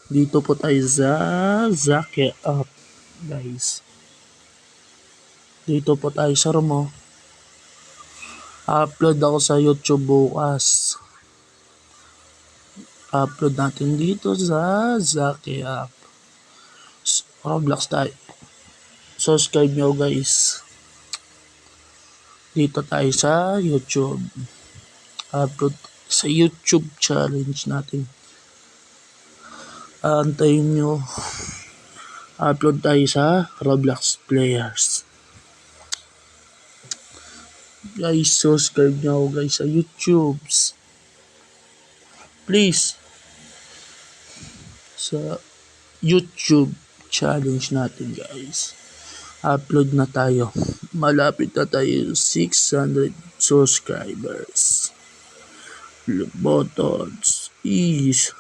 Dito po tayo sa Zaki App, guys. Dito po tayo sa room, oh. Upload ako sa YouTube bukas. Upload natin dito sa Zaki App. Roblox tayo. Subscribe nyo, guys. Dito tayo sa YouTube. Upload sa YouTube challenge natin. Antayin nyo. Upload tayo sa Roblox Players. Guys, subscribe nyo ako, guys, sa YouTube. Please. Sa YouTube challenge natin, guys. Upload na tayo. Malapit na tayo 600 subscribers. Buttons is